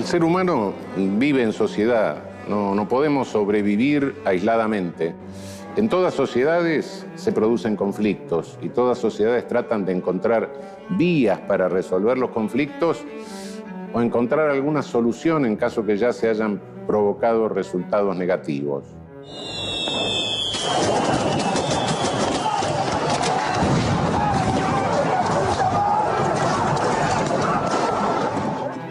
El ser humano vive en sociedad, no podemos sobrevivir aisladamente. En todas sociedades se producen conflictos y todas sociedades tratan de encontrar vías para resolver los conflictos o encontrar alguna solución en caso que ya se hayan provocado resultados negativos.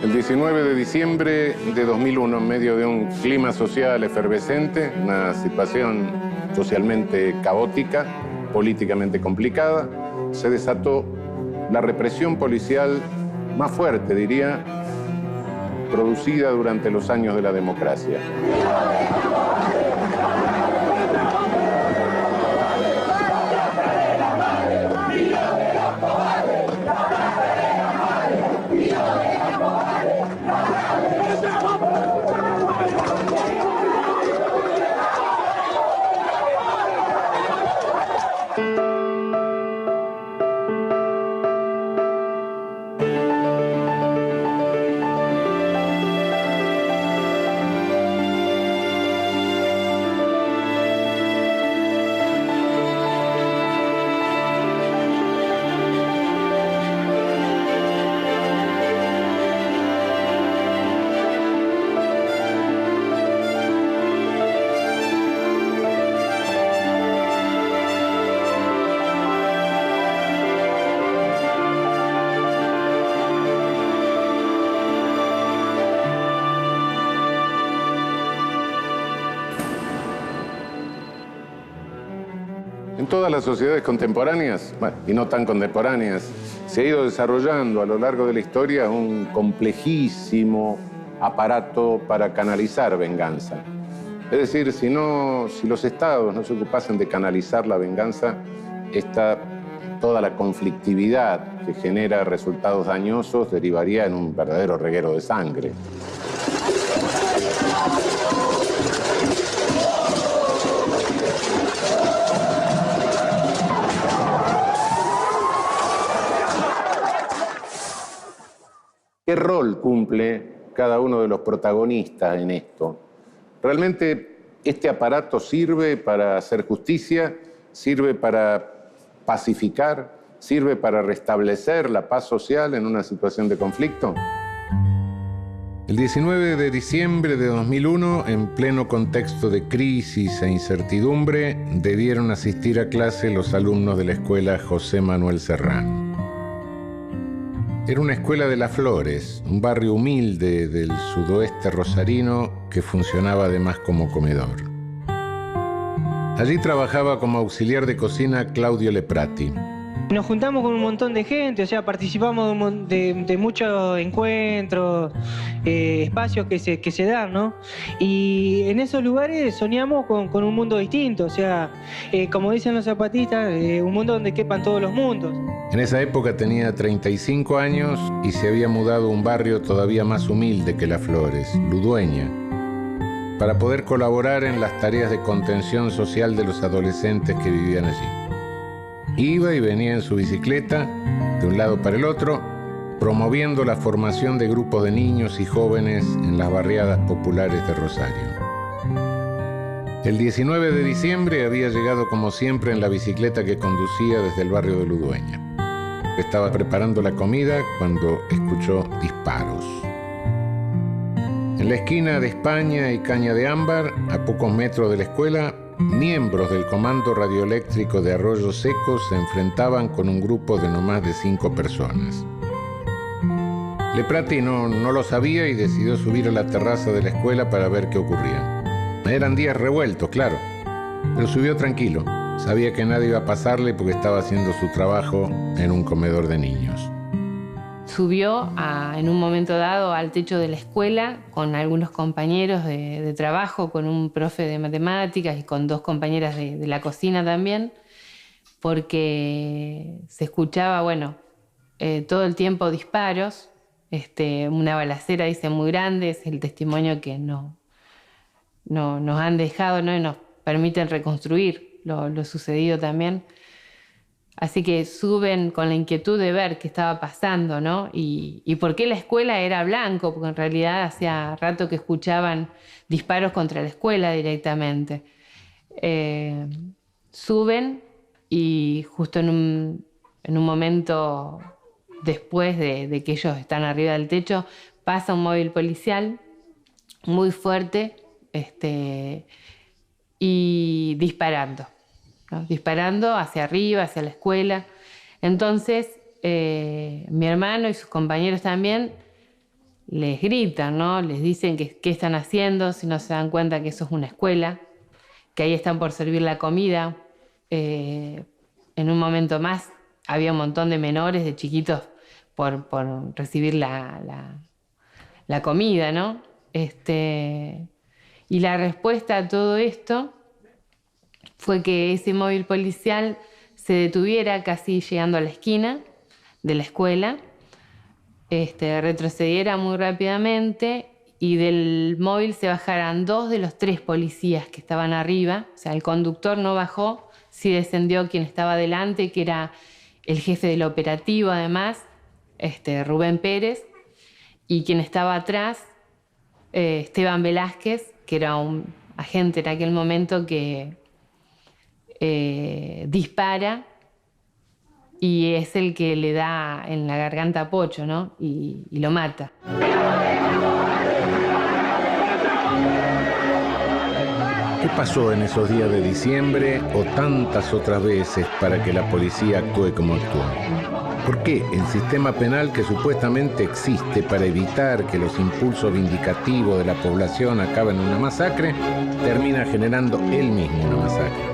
El 19 de diciembre de 2001, en medio de un clima social efervescente, una situación socialmente caótica, políticamente complicada, se desató la represión policial más fuerte, diría, producida durante los años de la democracia. En todas las sociedades contemporáneas, bueno, y no tan contemporáneas, se ha ido desarrollando a lo largo de la historia un complejísimo aparato para canalizar venganza. Es decir, si los estados no se ocupasen de canalizar la venganza, toda la conflictividad que genera resultados dañosos derivaría en un verdadero reguero de sangre. ¿Qué rol cumple cada uno de los protagonistas en esto? ¿Realmente este aparato sirve para hacer justicia? ¿Sirve para pacificar? ¿Sirve para restablecer la paz social en una situación de conflicto? El 19 de diciembre de 2001, en pleno contexto de crisis e incertidumbre, debieron asistir a clase los alumnos de la escuela José Manuel Serrano. Era una escuela de Las Flores, un barrio humilde del sudoeste rosarino que funcionaba además como comedor. Allí trabajaba como auxiliar de cocina Claudio Leprati. Nos juntamos con un montón de gente, o sea, participamos de muchos encuentros, espacios que se dan, ¿no? Y en esos lugares soñamos con un mundo distinto, o sea, como dicen los zapatistas, un mundo donde quepan todos los mundos. En esa época tenía 35 años y se había mudado a un barrio todavía más humilde que Las Flores, Ludueña, para poder colaborar en las tareas de contención social de los adolescentes que vivían allí. Iba y venía en su bicicleta, de un lado para el otro, promoviendo la formación de grupos de niños y jóvenes en las barriadas populares de Rosario. El 19 de diciembre había llegado como siempre en la bicicleta que conducía desde el barrio de Ludueña. Estaba preparando la comida cuando escuchó disparos. En la esquina de España y Caña de Ámbar, a pocos metros de la escuela, miembros del Comando Radioeléctrico de Arroyo Seco se enfrentaban con un grupo de no más de 5 personas. Leprati no lo sabía y decidió subir a la terraza de la escuela para ver qué ocurría. Eran días revueltos, claro, pero subió tranquilo. Sabía que nadie iba a pasarle porque estaba haciendo su trabajo en un comedor de niños. Subió en un momento dado al techo de la escuela con algunos compañeros de trabajo, con un profe de matemáticas y con 2 compañeras de la cocina también, porque se escuchaba, todo el tiempo disparos, una balacera, dice, muy grande, es el testimonio que nos han dejado, ¿no? Y nos permiten reconstruir lo sucedido también. Así que suben con la inquietud de ver qué estaba pasando, ¿no? Y por qué la escuela era blanco, porque en realidad hacía rato que escuchaban disparos contra la escuela directamente. Suben y justo en un momento después de que ellos están arriba del techo, pasa un móvil policial muy fuerte y disparando, ¿no? Disparando hacia arriba, hacia la escuela. Entonces, mi hermano y sus compañeros también les gritan, ¿no? Les dicen qué están haciendo, si no se dan cuenta que eso es una escuela, que ahí están por servir la comida. En un momento más había un montón de menores, de chiquitos, por recibir la comida, ¿no? Y la respuesta a todo esto fue que ese móvil policial se detuviera casi llegando a la esquina de la escuela, retrocediera muy rápidamente y del móvil se bajaran 2 de los 3 policías que estaban arriba. O sea, el conductor no bajó, sí descendió quien estaba delante, que era el jefe del operativo además, Rubén Pérez, y quien estaba atrás, Esteban Velázquez, que era un agente en aquel momento que dispara y es el que le da en la garganta a Pocho, ¿no? Y lo mata. ¿Qué pasó en esos días de diciembre o tantas otras veces para que la policía actúe como actuó? ¿Por qué el sistema penal que supuestamente existe para evitar que los impulsos vindicativos de la población acaben en una masacre, termina generando él mismo una masacre?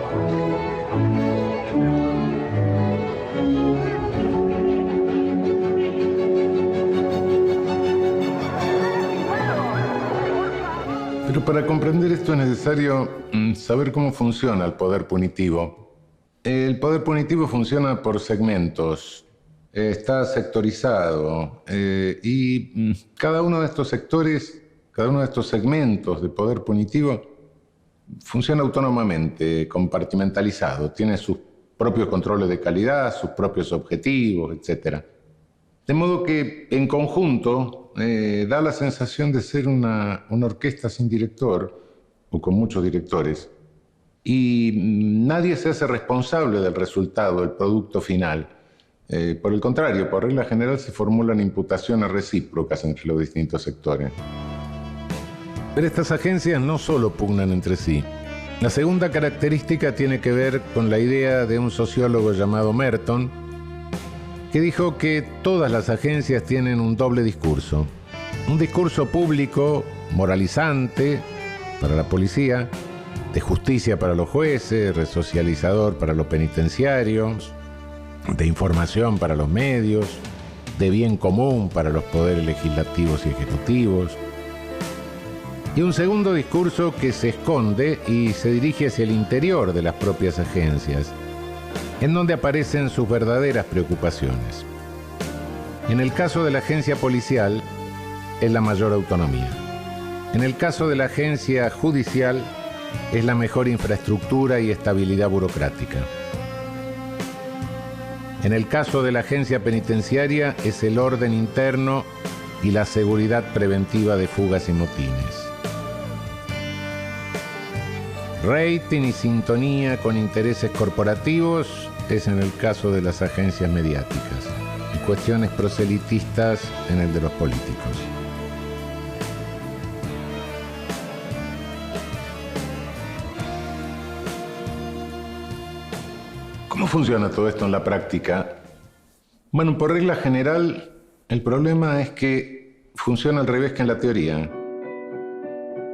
Pero para comprender esto es necesario saber cómo funciona el poder punitivo. El poder punitivo funciona por segmentos. Está sectorizado y cada uno de estos sectores, cada uno de estos segmentos de poder punitivo funciona autónomamente, compartimentalizado, tiene sus propios controles de calidad, sus propios objetivos, etc. De modo que en conjunto da la sensación de ser una orquesta sin director o con muchos directores y nadie se hace responsable del resultado, del producto final. Por el contrario, por regla general se formulan imputaciones recíprocas entre los distintos sectores. Pero estas agencias no solo pugnan entre sí. La segunda característica tiene que ver con la idea de un sociólogo llamado Merton, que dijo que todas las agencias tienen un doble discurso. Un discurso público, moralizante para la policía, de justicia para los jueces, resocializador para los penitenciarios, de información para los medios, de bien común para los poderes legislativos y ejecutivos. Y un segundo discurso que se esconde y se dirige hacia el interior de las propias agencias, en donde aparecen sus verdaderas preocupaciones. En el caso de la agencia policial, es la mayor autonomía. En el caso de la agencia judicial, es la mejor infraestructura y estabilidad burocrática. En el caso de la agencia penitenciaria, es el orden interno y la seguridad preventiva de fugas y motines. Rating y sintonía con intereses corporativos es en el caso de las agencias mediáticas y cuestiones proselitistas en el de los políticos. ¿Cómo funciona todo esto en la práctica? Bueno, por regla general, el problema es que funciona al revés que en la teoría.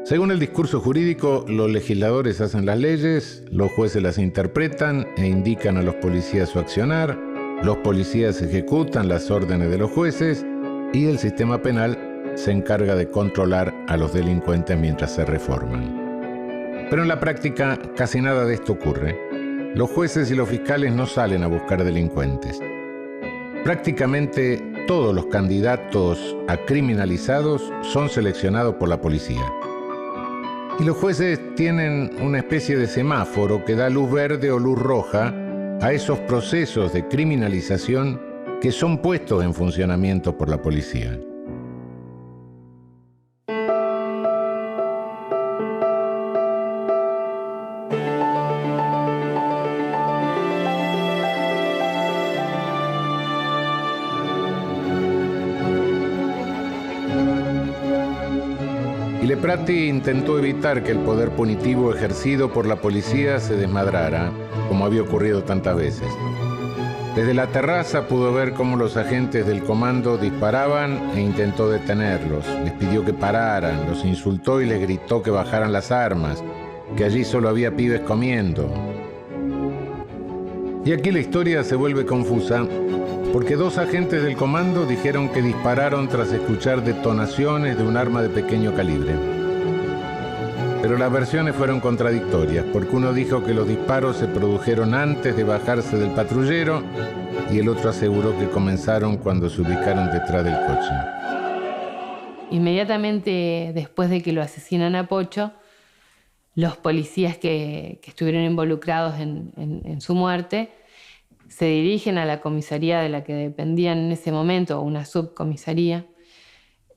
Según el discurso jurídico, los legisladores hacen las leyes, los jueces las interpretan e indican a los policías su accionar, los policías ejecutan las órdenes de los jueces y el sistema penal se encarga de controlar a los delincuentes mientras se reforman. Pero en la práctica casi nada de esto ocurre. Los jueces y los fiscales no salen a buscar delincuentes. Prácticamente todos los candidatos a criminalizados son seleccionados por la policía. Y los jueces tienen una especie de semáforo que da luz verde o luz roja a esos procesos de criminalización que son puestos en funcionamiento por la policía. Y Lepratti intentó evitar que el poder punitivo ejercido por la policía se desmadrara, como había ocurrido tantas veces. Desde la terraza pudo ver cómo los agentes del comando disparaban e intentó detenerlos. Les pidió que pararan, los insultó y les gritó que bajaran las armas, que allí solo había pibes comiendo. Y aquí la historia se vuelve confusa, porque dos agentes del comando dijeron que dispararon tras escuchar detonaciones de un arma de pequeño calibre. Pero las versiones fueron contradictorias, porque uno dijo que los disparos se produjeron antes de bajarse del patrullero y el otro aseguró que comenzaron cuando se ubicaron detrás del coche. Inmediatamente después de que lo asesinan a Pocho, los policías que estuvieron involucrados en su muerte se dirigen a la comisaría de la que dependían en ese momento, una subcomisaría,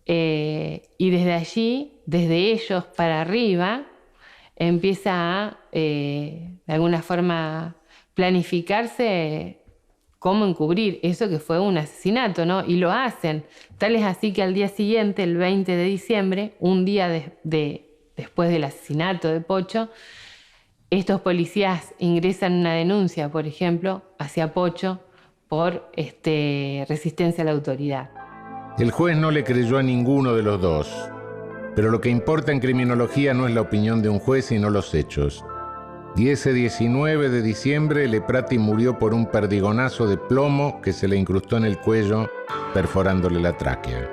y desde allí, desde ellos para arriba, empieza a, de alguna forma, planificarse cómo encubrir eso que fue un asesinato, ¿no? Y lo hacen. Tal es así que al día siguiente, el 20 de diciembre, un día después del asesinato de Pocho, estos policías ingresan una denuncia, por ejemplo, hacia Pocho por resistencia a la autoridad. El juez no le creyó a ninguno de los dos, pero lo que importa en criminología no es la opinión de un juez, sino los hechos. Y ese 19 de diciembre, Lepratti murió por un perdigonazo de plomo que se le incrustó en el cuello, perforándole la tráquea.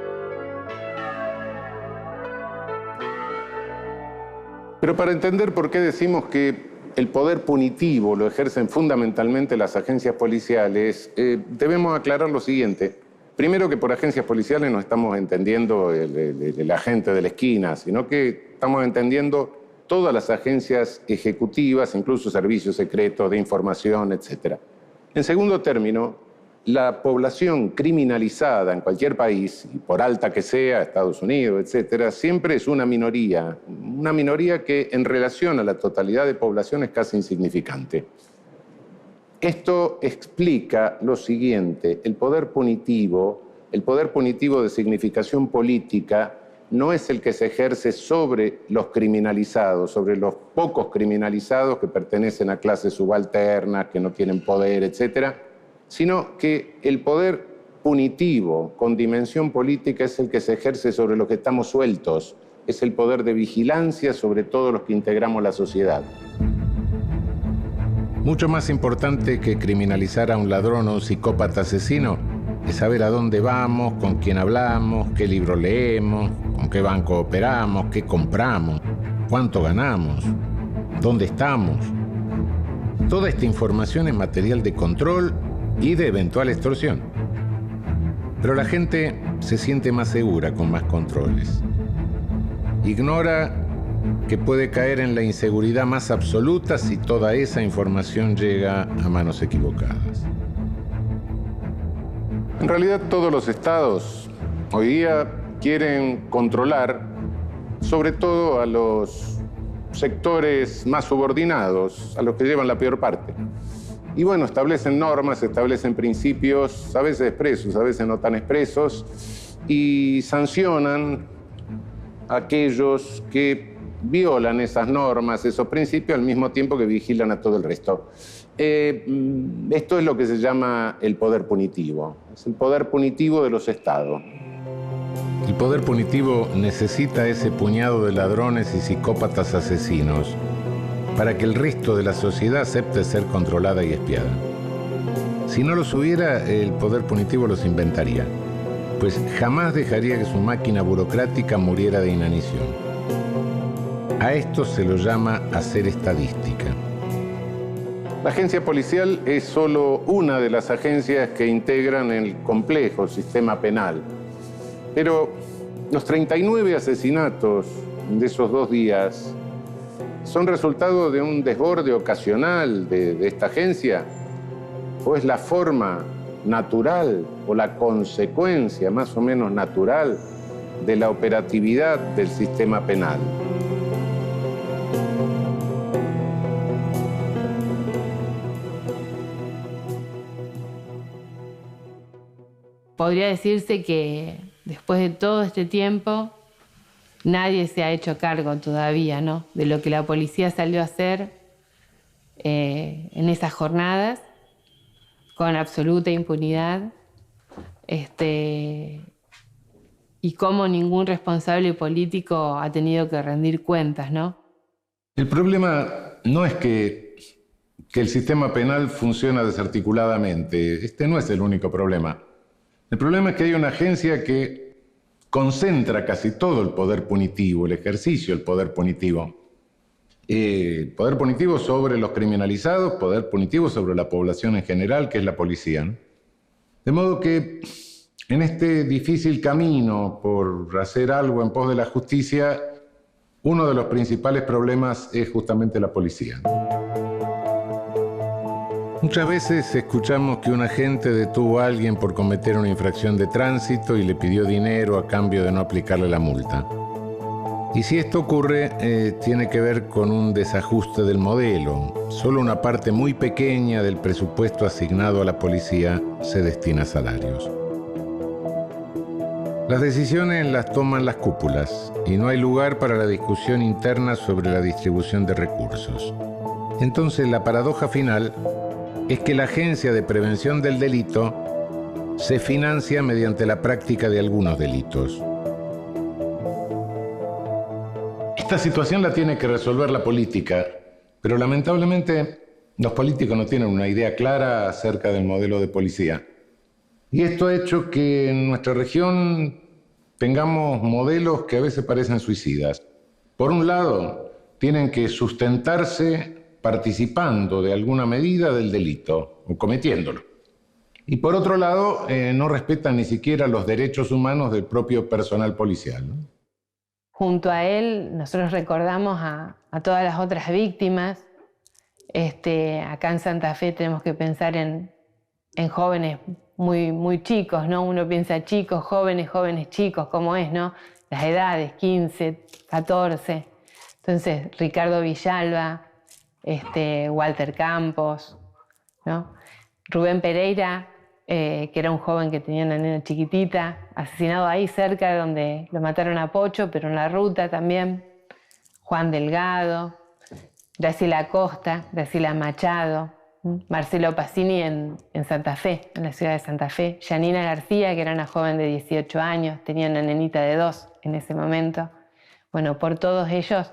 Pero para entender por qué decimos que el poder punitivo lo ejercen fundamentalmente las agencias policiales, debemos aclarar lo siguiente. Primero, que por agencias policiales no estamos entendiendo el agente de la esquina, sino que estamos entendiendo todas las agencias ejecutivas, incluso servicios secretos de información, etc. En segundo término, la población criminalizada en cualquier país, y por alta que sea, Estados Unidos, etc., siempre es una minoría que en relación a la totalidad de población es casi insignificante. Esto explica lo siguiente: el poder punitivo de significación política, no es el que se ejerce sobre los criminalizados, sobre los pocos criminalizados que pertenecen a clases subalternas, que no tienen poder, etc., sino que el poder punitivo con dimensión política es el que se ejerce sobre los que estamos sueltos, es el poder de vigilancia sobre todos los que integramos la sociedad. Mucho más importante que criminalizar a un ladrón o un psicópata asesino es saber a dónde vamos, con quién hablamos, qué libro leemos, con qué banco operamos, qué compramos, cuánto ganamos, dónde estamos. Toda esta información es material de control y de eventual extorsión. Pero la gente se siente más segura con más controles. Ignora que puede caer en la inseguridad más absoluta si toda esa información llega a manos equivocadas. En realidad, todos los estados hoy día quieren controlar, sobre todo a los sectores más subordinados, a los que llevan la peor parte. Y bueno, establecen normas, establecen principios, a veces expresos, a veces no tan expresos, y sancionan a aquellos que violan esas normas, esos principios, al mismo tiempo que vigilan a todo el resto. Esto es lo que se llama el poder punitivo. Es el poder punitivo de los estados. El poder punitivo necesita ese puñado de ladrones y psicópatas asesinos para que el resto de la sociedad acepte ser controlada y espiada. Si no los hubiera, el poder punitivo los inventaría, pues jamás dejaría que su máquina burocrática muriera de inanición. A esto se lo llama hacer estadística. La agencia policial es solo una de las agencias que integran el complejo sistema penal. Pero los 39 asesinatos de esos 2 días son resultado de un desborde ocasional de esta agencia. o es la forma natural o la consecuencia más o menos natural de la operatividad del sistema penal. Podría decirse que después de todo este tiempo nadie se ha hecho cargo todavía, ¿no?, de lo que la policía salió a hacer en esas jornadas con absoluta impunidad, y cómo ningún responsable político ha tenido que rendir cuentas, ¿no? El problema no es que el sistema penal funciona desarticuladamente. Este no es el único problema. El problema es que hay una agencia que concentra casi todo el poder punitivo, el ejercicio del poder punitivo. Poder punitivo sobre los criminalizados, poder punitivo sobre la población en general, que es la policía, ¿no? De modo que en este difícil camino por hacer algo en pos de la justicia, uno de los principales problemas es justamente la policía. Muchas veces escuchamos que un agente detuvo a alguien por cometer una infracción de tránsito y le pidió dinero a cambio de no aplicarle la multa. Y si esto ocurre, tiene que ver con un desajuste del modelo. Solo una parte muy pequeña del presupuesto asignado a la policía se destina a salarios. Las decisiones las toman las cúpulas y no hay lugar para la discusión interna sobre la distribución de recursos. Entonces, la paradoja final es que la Agencia de Prevención del Delito se financia mediante la práctica de algunos delitos. Esta situación la tiene que resolver la política, pero lamentablemente los políticos no tienen una idea clara acerca del modelo de policía. Y esto ha hecho que en nuestra región tengamos modelos que a veces parecen suicidas. Por un lado, tienen que sustentarse participando de alguna medida del delito o cometiéndolo. Y por otro lado, no respetan ni siquiera los derechos humanos del propio personal policial, ¿no? Junto a él, nosotros recordamos a todas las otras víctimas. Acá en Santa Fe tenemos que pensar en jóvenes muy chicos, ¿no? Uno piensa chicos, jóvenes, chicos, ¿cómo es, no? Las edades, 15, 14. Entonces, Ricardo Villalba, Walter Campos, ¿no? Rubén Pereira, que era un joven que tenía una nena chiquitita, asesinado ahí cerca de donde lo mataron a Pocho, pero en la ruta también. Juan Delgado, Graciela Acosta, Graciela Machado, Marcelo Pacini en Santa Fe, en la ciudad de Santa Fe. Yanina García, que era una joven de 18 años, tenía una nenita de 2 en ese momento. Bueno, por todos ellos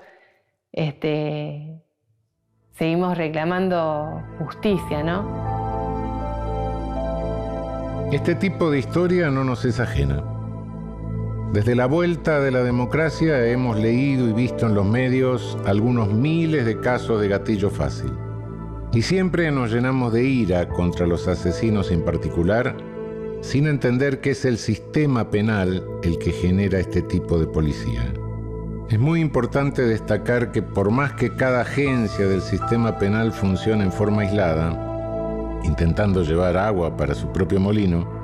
seguimos reclamando justicia, ¿no? Este tipo de historia no nos es ajena. Desde la vuelta de la democracia hemos leído y visto en los medios algunos miles de casos de gatillo fácil. Y siempre nos llenamos de ira contra los asesinos en particular, sin entender que es el sistema penal el que genera este tipo de policía. Es muy importante destacar que por más que cada agencia del sistema penal funcione en forma aislada, intentando llevar agua para su propio molino,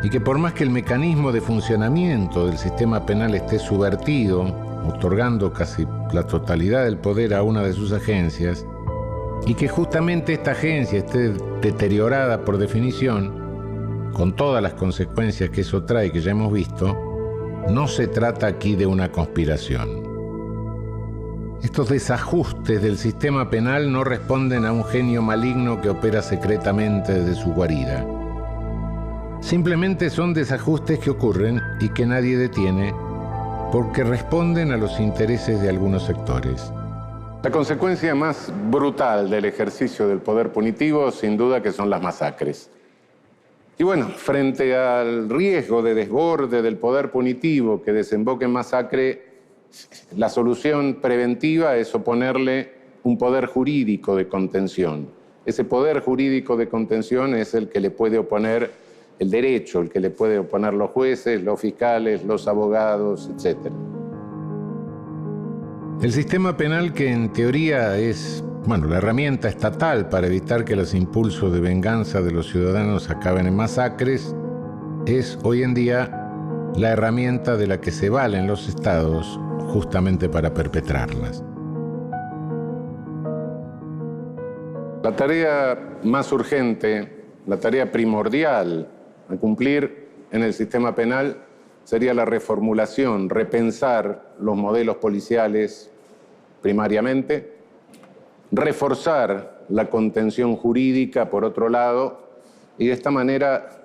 y que por más que el mecanismo de funcionamiento del sistema penal esté subvertido, otorgando casi la totalidad del poder a una de sus agencias, y que justamente esta agencia esté deteriorada por definición, con todas las consecuencias que eso trae que ya hemos visto, no se trata aquí de una conspiración. Estos desajustes del sistema penal no responden a un genio maligno que opera secretamente desde su guarida. Simplemente son desajustes que ocurren y que nadie detiene porque responden a los intereses de algunos sectores. La consecuencia más brutal del ejercicio del poder punitivo, sin duda, que son las masacres. Y bueno, frente al riesgo de desborde del poder punitivo que desemboque en masacre, la solución preventiva es oponerle un poder jurídico de contención. Ese poder jurídico de contención es el que le puede oponer el derecho, el que le puede oponer los jueces, los fiscales, los abogados, etc. El sistema penal, que en teoría es Bueno, la herramienta estatal para evitar que los impulsos de venganza de los ciudadanos acaben en masacres es hoy en día la herramienta de la que se valen los estados justamente para perpetrarlas. La tarea más urgente, la tarea primordial a cumplir en el sistema penal sería la reformulación, repensar los modelos policiales primariamente, reforzar la contención jurídica por otro lado y de esta manera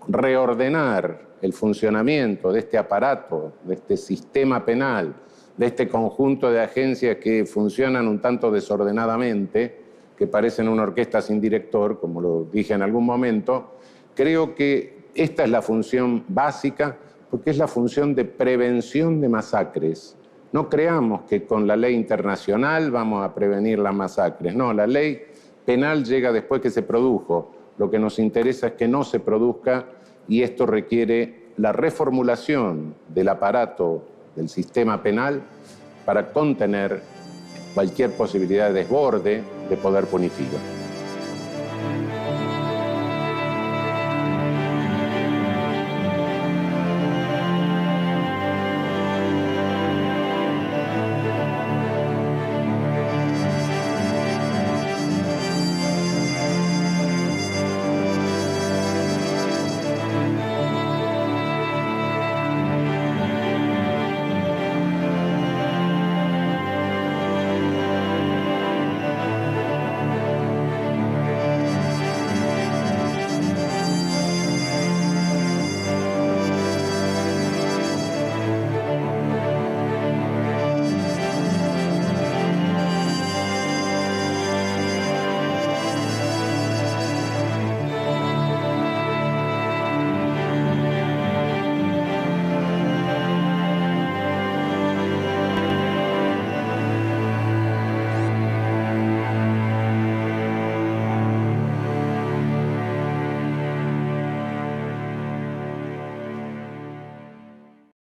reordenar el funcionamiento de este aparato, de este sistema penal, de este conjunto de agencias que funcionan un tanto desordenadamente, que parecen una orquesta sin director, como lo dije en algún momento. Creo que esta es la función básica, porque es la función de prevención de masacres. No creamos que con la ley internacional vamos a prevenir las masacres. No, la ley penal llega después que se produjo. Lo que nos interesa es que no se produzca y esto requiere la reformulación del aparato del sistema penal para contener cualquier posibilidad de desborde de poder punitivo.